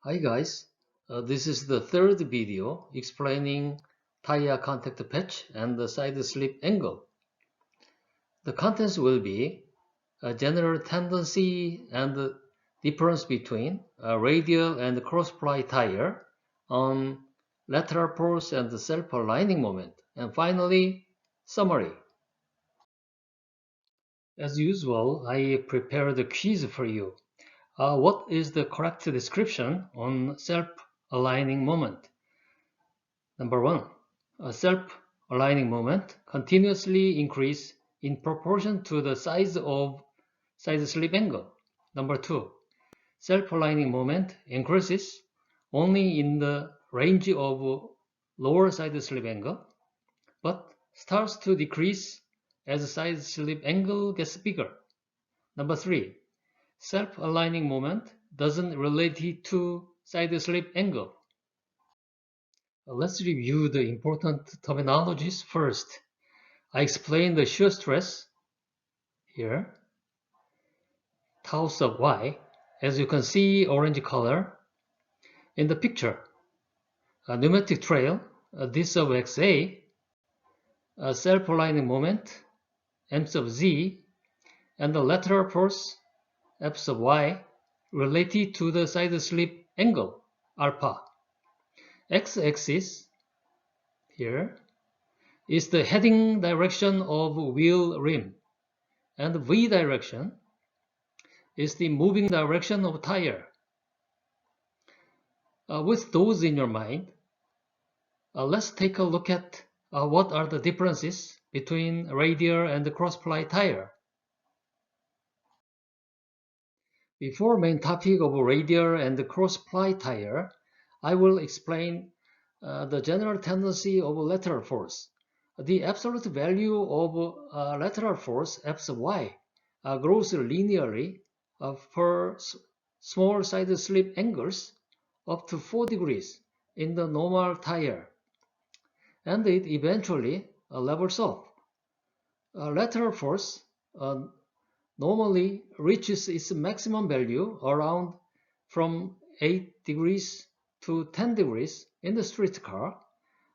Hi guys, this is the third video explaining tire contact patch and the side slip angle. The contents will be a general tendency and the difference between a radial and cross-ply tire on lateral force and the self-aligning moment, and finally, summary. As usual, I prepared a quiz for you. What is the correct description on self-aligning moment? Number one, a self-aligning moment continuously increase in proportion to the size of side slip angle. Number two, self-aligning moment increases only in the range of lower side slip angle, but starts to decrease as side slip angle gets bigger. Number three, self-aligning moment doesn't relate to side slip angle. Let's review the important terminologies first. I explained the shear stress here, tau sub y, as you can see orange color in the picture. A pneumatic trail, d sub xa, a self-aligning moment, m sub z, and the lateral force, f sub y, related to the side slip angle, alpha. X-axis here is the heading direction of wheel rim, and v direction is the moving direction of tire. With those in your mind, let's take a look at what are the differences between radial and cross-ply tire. Before main topic of radial and cross-ply tire, I will explain the general tendency of lateral force. The absolute value of lateral force F sub y grows linearly for small side slip angles up to 4 degrees in the normal tire, and it eventually levels off. Lateral force normally reaches its maximum value around from 8 degrees to 10 degrees in the street car,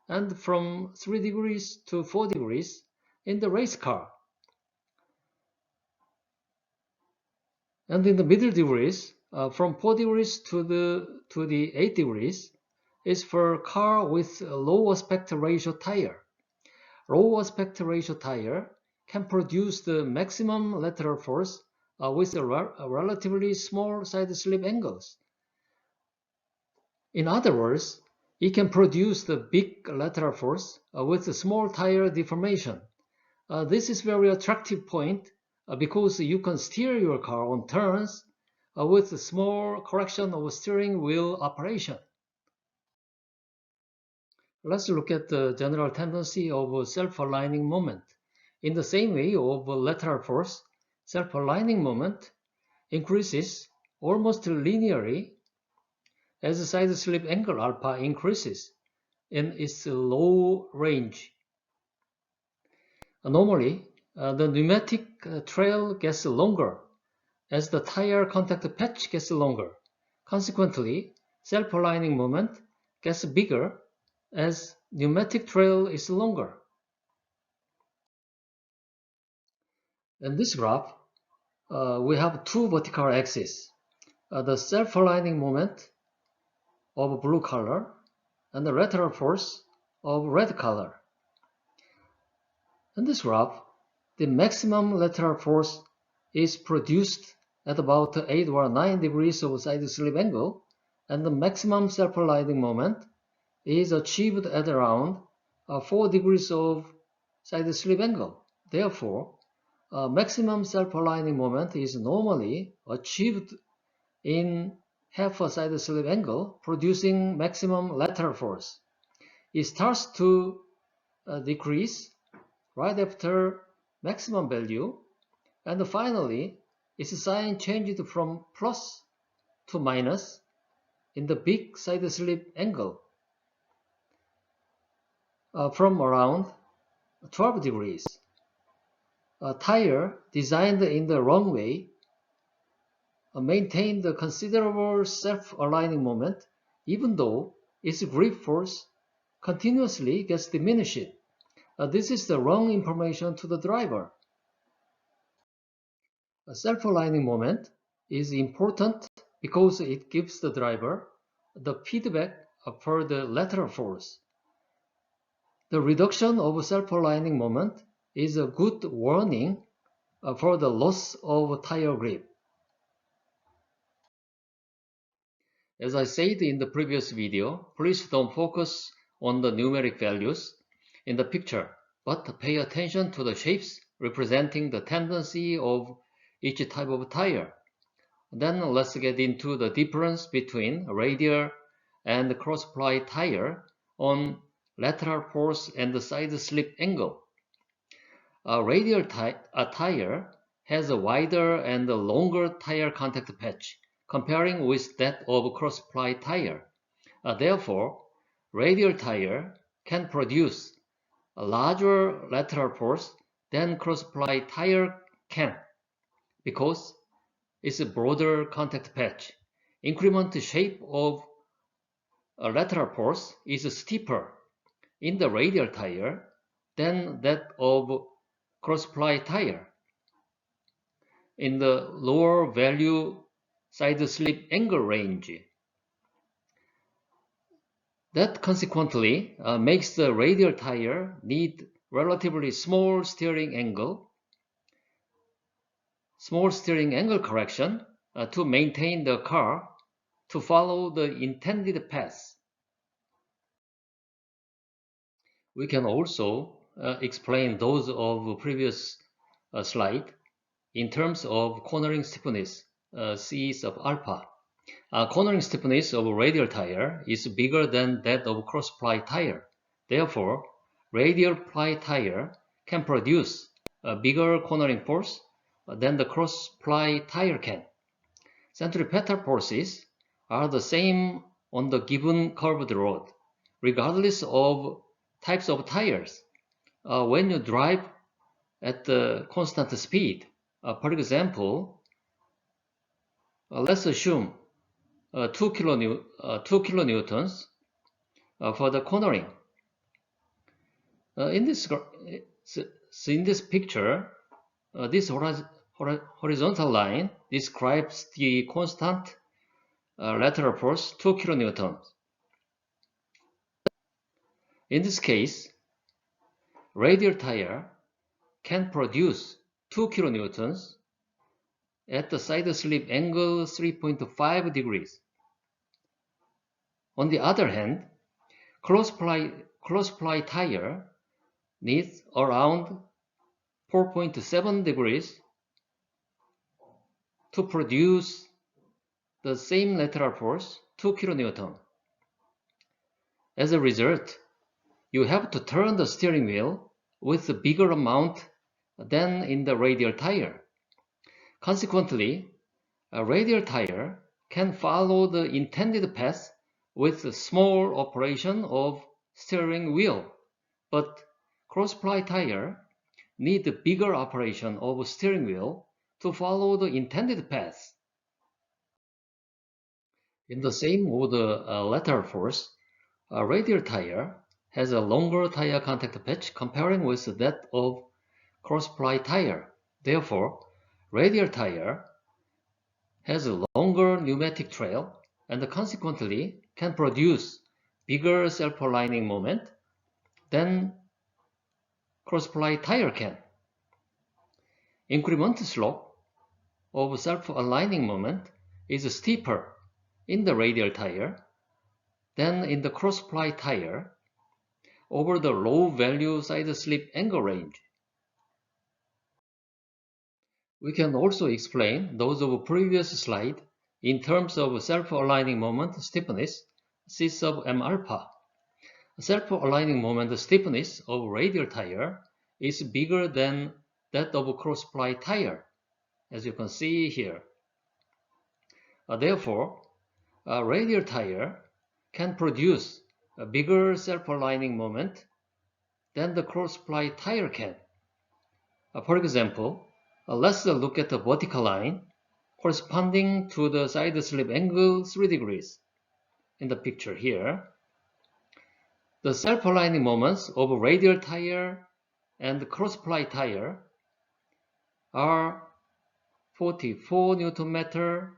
and from 3 degrees to 4 degrees in the race car. And in the middle degrees, from 4 degrees to the 8 degrees, is for car with low aspect ratio tire. Low aspect ratio tire can produce the maximum lateral force with a relatively small side slip angles. In other words, it can produce the big lateral force with a small tire deformation. This is very attractive point because you can steer your car on turns with a small correction of steering wheel operation. Let's look at the general tendency of self-aligning moment. In the same way of lateral force, self-aligning moment increases almost linearly as the side slip angle alpha increases in its low range. Normally, the pneumatic trail gets longer as the tire contact patch gets longer. Consequently, self-aligning moment gets bigger as pneumatic trail is longer. In this graph, we have two vertical axes. The self-aligning moment of blue color and the lateral force of red color. In this graph, the maximum lateral force is produced at about 8 or 9 degrees of side slip angle, and the maximum self-aligning moment is achieved at around 4 degrees of side slip angle. Therefore, maximum self-aligning moment is normally achieved in half a side slip angle, producing maximum lateral force. It starts to decrease right after maximum value, and finally its sign changed from plus to minus in the big side slip angle from around 12 degrees. A tire designed in the wrong way maintain the considerable self-aligning moment even though its grip force continuously gets diminished. This is the wrong information to the driver. A self-aligning moment is important because it gives the driver the feedback for the lateral force. The reduction of self-aligning moment is a good warning for the loss of tire grip. As I said in the previous video, please don't focus on the numeric values in the picture, but pay attention to the shapes representing the tendency of each type of tire. Then let's get into the difference between radial and cross-ply tire on lateral force and the side slip angle. A radial tire has a wider and longer tire contact patch comparing with that of cross-ply tire. Therefore, radial tire can produce a larger lateral force than cross-ply tire can because its broader contact patch. Increment shape of a lateral force is steeper in the radial tire than that of cross-ply tire. In the lower value side slip angle range. That consequently makes the radial tire need relatively small steering angle correction to maintain the car to follow the intended path. We can also explain those of previous slide in terms of cornering stiffness, C sub alpha. Cornering stiffness of radial tire is bigger than that of cross-ply tire. Therefore, radial ply tire can produce a bigger cornering force than the cross-ply tire can. Centripetal forces are the same on the given curved road, regardless of types of tires. When you drive at the constant speed, for example, let's assume 2 kilonewtons for the cornering. In this picture, this horizontal line describes the constant lateral force 2 kilonewtons. In this case, radial tire can produce 2 kilonewtons at the side slip angle 3.5 degrees. On the other hand, cross-ply tire needs around 4.7 degrees to produce the same lateral force, 2 kilonewton. As a result, you have to turn the steering wheel with a bigger amount than in the radial tire. Consequently, a radial tire can follow the intended path with a small operation of steering wheel, but cross-ply tire need a bigger operation of steering wheel to follow the intended path. In the same with the lateral force, a radial tire has a longer tire contact patch comparing with that of cross-ply tire. Therefore, radial tire has a longer pneumatic trail and consequently can produce bigger self-aligning moment than cross-ply tire can. Increment slope of self-aligning moment is steeper in the radial tire than in the cross-ply tire over the low value side slip angle range. We can also explain those of previous slide in terms of self-aligning moment stiffness, C sub m alpha. Self-aligning moment stiffness of radial tire is bigger than that of cross-ply tire, as you can see here. Therefore, a radial tire can produce a bigger self-aligning moment than the cross-ply tire can. For example, let's look at the vertical line corresponding to the side slip angle 3 degrees. In the picture here, the self-aligning moments of a radial tire and crossply tire are 44 Nm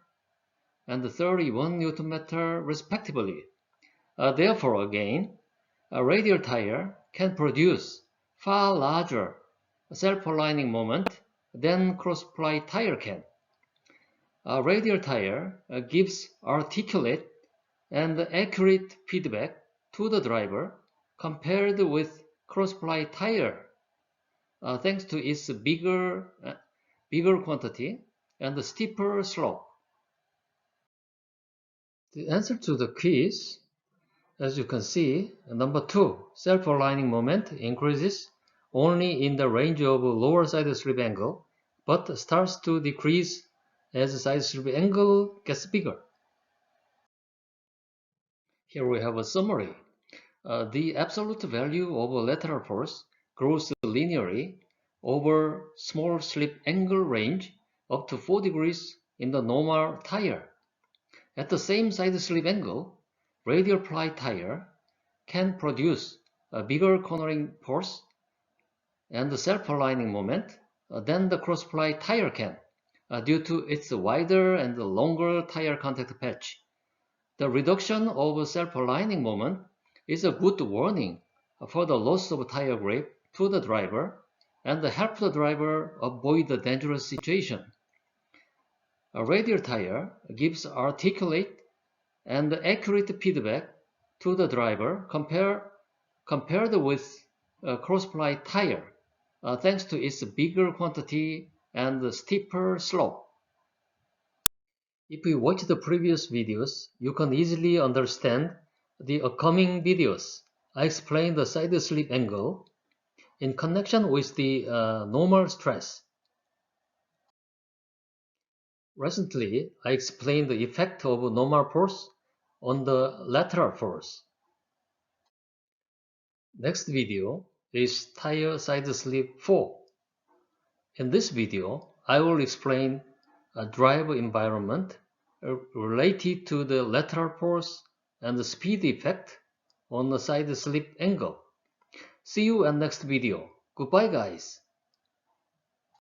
and 31 Nm respectively. Therefore, again, a radial tire can produce far larger self-aligning moment than crossply tire can. A radial tire gives articulate and accurate feedback to the driver compared with crossply tire, thanks to its bigger quantity and steeper slope. The answer to the quiz, as you can see, number 2, self-aligning moment increases only in the range of lower side slip angle, but starts to decrease as the side slip angle gets bigger. Here we have a summary. The absolute value of a lateral force grows linearly over small slip angle range up to 4 degrees in the normal tire. At the same side slip angle, radial ply tire can produce a bigger cornering force and self-aligning moment than the crossply tire can, due to its wider and longer tire contact patch. The reduction of self-aligning moment is a good warning for the loss of tire grip to the driver and help the driver avoid the dangerous situation. A radial tire gives articulate and accurate feedback to the driver compared with a crossply tire, thanks to its bigger quantity and steeper slope. If you watch the previous videos, you can easily understand the upcoming videos. I explain the side slip angle in connection with the normal stress. Recently, I explained the effect of normal force on the lateral force. Next video is tire side slip 4. In this video, I will explain a drive environment related to the lateral force and the speed effect on the side slip angle. See you at next video. Goodbye, guys.